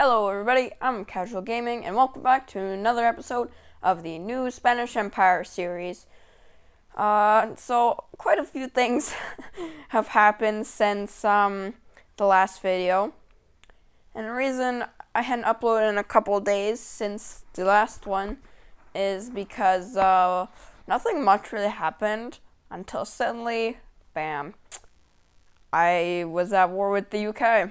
Hello everybody, I'm Casual Gaming, and welcome back to another episode of the New Spanish Empire series. So quite a few things have happened since the last video. And the reason I hadn't uploaded in a couple of days since the last one is because nothing much really happened until suddenly, bam, I was at war with the UK.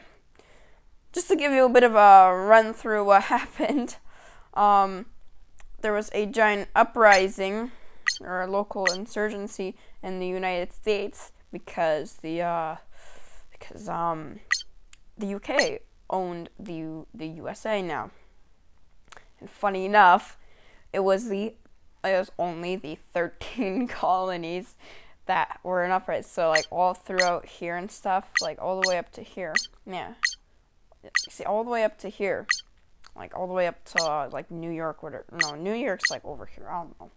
Just to give you a bit of a run through what happened, there was a giant uprising or a local insurgency in the United States because the UK owned the USA now. And funny enough, it was only the 13 colonies that were in uprising. So like all throughout here and stuff, like all the way up to here. Yeah. See, all the way up to here, like all the way up to like New York, whatever. No, New York's like over here. I don't know,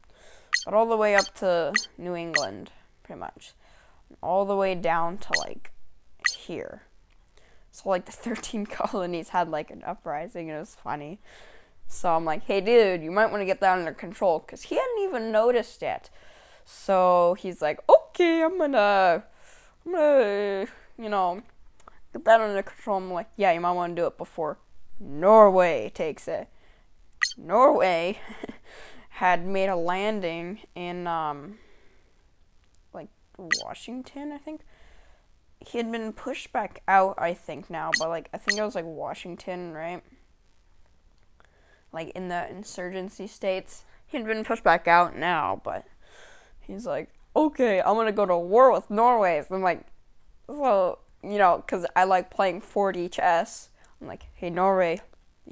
but all the way up to New England, pretty much, all the way down to like here. So like the 13 colonies had like an uprising, and it was funny. So I'm like, hey dude, you might want to get that under control, because he hadn't even noticed it. So he's like, okay, I'm gonna, get that under control. I'm like, yeah, you might want to do it before Norway takes it. Norway had made a landing in, like, Washington, I think. He had been pushed back out, I think, now, but, like, I think it was, like, Washington, right? Like, in the insurgency states. He had been pushed back out now, but he's like, okay, I'm gonna go to war with Norway. So I'm like, so, because I like playing 4D chess. I'm like, hey, Norway,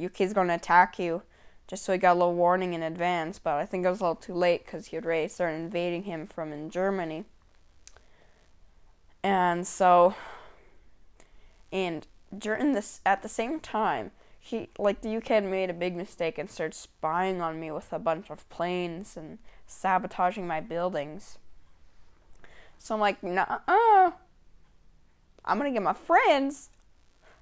UK's going to attack you. Just so he got a little warning in advance. But I think it was a little too late because he had already started invading him from in Germany. And so, and during this, at the same time, the UK had made a big mistake and started spying on me with a bunch of planes and sabotaging my buildings. So I'm like, nah, I'm going to get my friends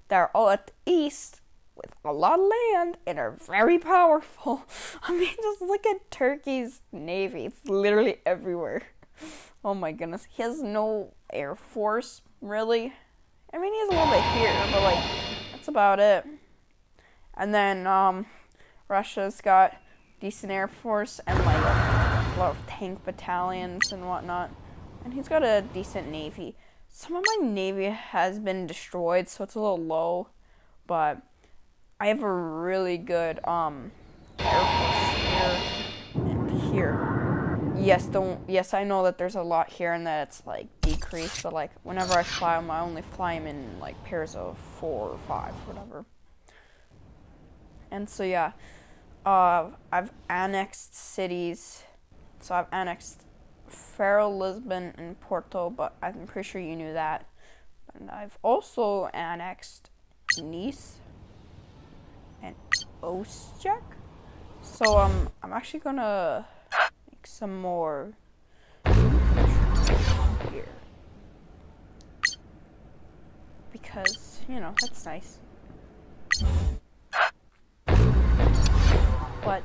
that are all at the east with a lot of land and are very powerful. I mean, just look at Turkey's navy. It's literally everywhere. Oh my goodness. He has no air force, really. I mean, he has a little bit here, but like, that's about it. And then Russia's got decent air force and like a lot of tank battalions and whatnot. And he's got a decent navy. Some of my navy has been destroyed, so it's a little low, but I have a really good air force here and here. Yes, I know that there's a lot here and that it's like decreased, but like whenever I fly them, I only fly them in like pairs of 4 or 5, whatever. And so yeah, I've annexed cities. So I've annexed Faro, Lisbon, and Porto, but I'm pretty sure you knew that. And I've also annexed Nice and Osijek. So I'm actually gonna make some more here because that's nice. But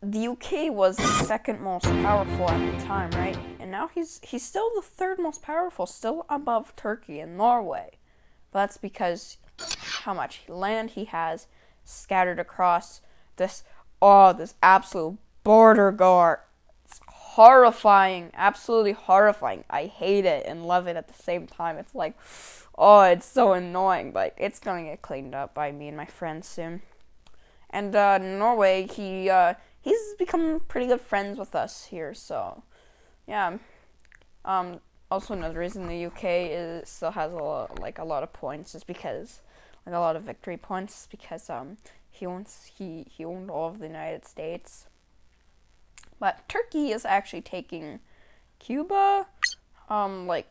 the UK was the second most powerful at the time, right? And now he's still the third most powerful, still above Turkey and Norway. But that's because how much land he has scattered across this absolute border guard. It's horrifying, absolutely horrifying. I hate it and love it at the same time. It's like, it's so annoying, but it's gonna get cleaned up by me and my friends soon. And Norway, he's become pretty good friends with us here, so yeah. Also another reason the UK still has a lot of points is because a lot of victory points is because he owned all of the United States. But Turkey is actually taking Cuba, Haiti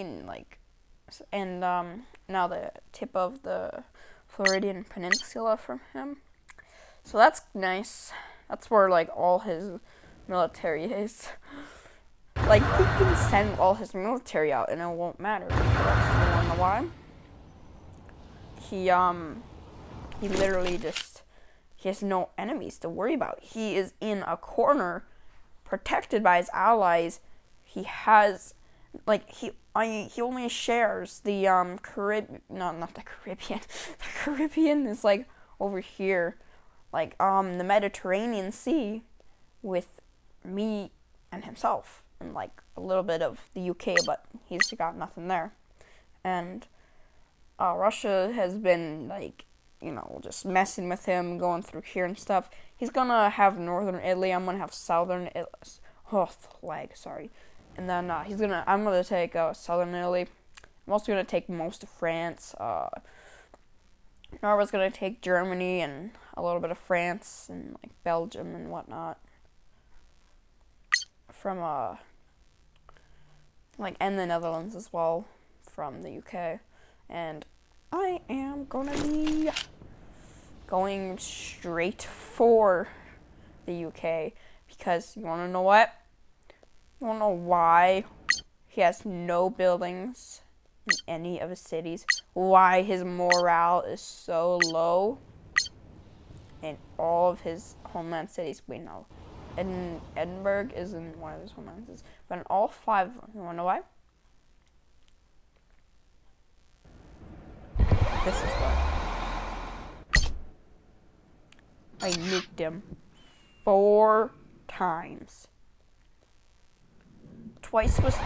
and now the tip of the Floridian Peninsula from him. So that's nice. That's where like all his military is. Like he can send all his military out and it won't matter. Because you wanna know why? he literally just, he has no enemies to worry about. He is in a corner, protected by his allies. He has, like, he only shares the not the Caribbean. The Caribbean is like over here, like the Mediterranean Sea, with me and himself, and like a little bit of the UK, but he's got nothing there. And Russia has been like, just messing with him, going through here and stuff. He's gonna have northern Italy. I'm gonna have southern Italy. Oh, lag, sorry. And then I'm gonna take southern Italy. I'm also gonna take most of France. Norway's gonna take Germany and a little bit of France and like Belgium and whatnot. From and the Netherlands as well from the UK. And I am gonna be going straight for the UK because you wanna know what? You wanna know why he has no buildings in any of his cities? Why his morale is so low in all of his homeland cities? We know. Edinburgh isn't one of his homeland cities, but in all 5 of them, you wanna know why? This is why. I nuked him 4 times. Twice with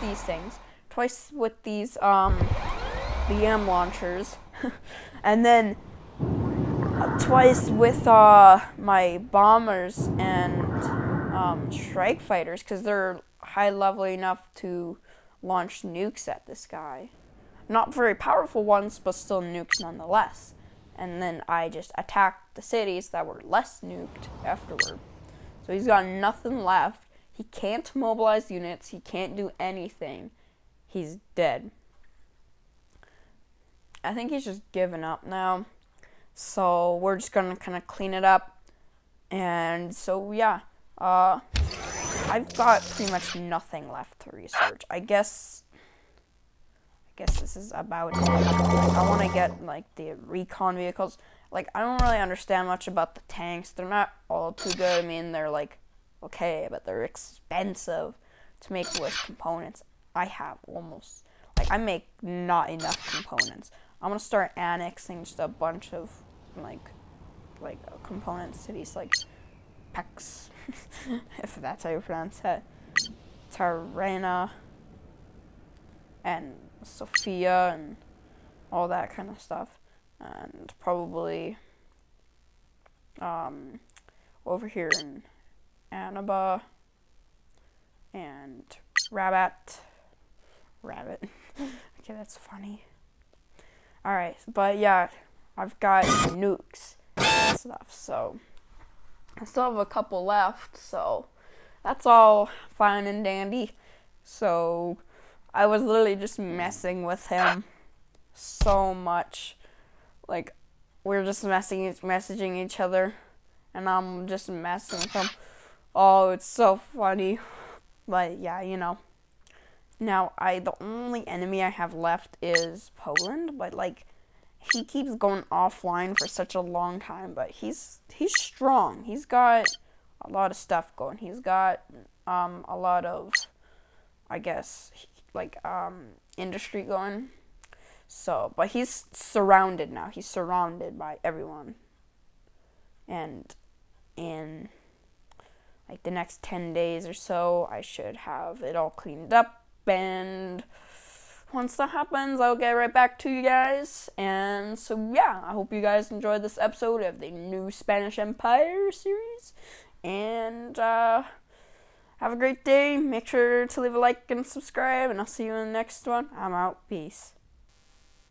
these things. Twice with these BM launchers. And then twice with my bombers and strike fighters, because they're high level enough to launch nukes at this guy. Not very powerful ones, but still nukes nonetheless. And then I just attacked the cities that were less nuked afterward. So he's got nothing left. He can't mobilize units. He can't do anything. He's dead. I think he's just given up now. So we're just gonna kind of clean it up. And so yeah, I've got pretty much nothing left to research. I guess this is about it. I want to get like the recon vehicles. Like, I don't really understand much about the tanks. They're not all too good. I mean, they're like okay, but they're expensive to make with components. I have almost, like, I make not enough components. I'm gonna start annexing just a bunch of like component cities like Pex, if that's how you pronounce it, Tirana, and Sofia, and all that kind of stuff, and probably over here in Annaba and Rabbit. Okay, that's funny. Alright, but yeah, I've got nukes and stuff, so I still have a couple left, so that's all fine and dandy. So I was literally just messing with him so much. Like, we're just messaging each other, and I'm just messing with him. Oh, it's so funny. But yeah, Now, the only enemy I have left is Poland, but like, he keeps going offline for such a long time, but he's strong. He's got a lot of stuff going. He's got a lot of, I guess, industry going. So, but he's surrounded now. He's surrounded by everyone. And in like the next 10 days or so, I should have it all cleaned up. And once that happens, I'll get right back to you guys. And so yeah, I hope you guys enjoyed this episode of the new Spanish Empire series. And have a great day. Make sure to leave a like and subscribe, and I'll see you in the next one. I'm out. Peace.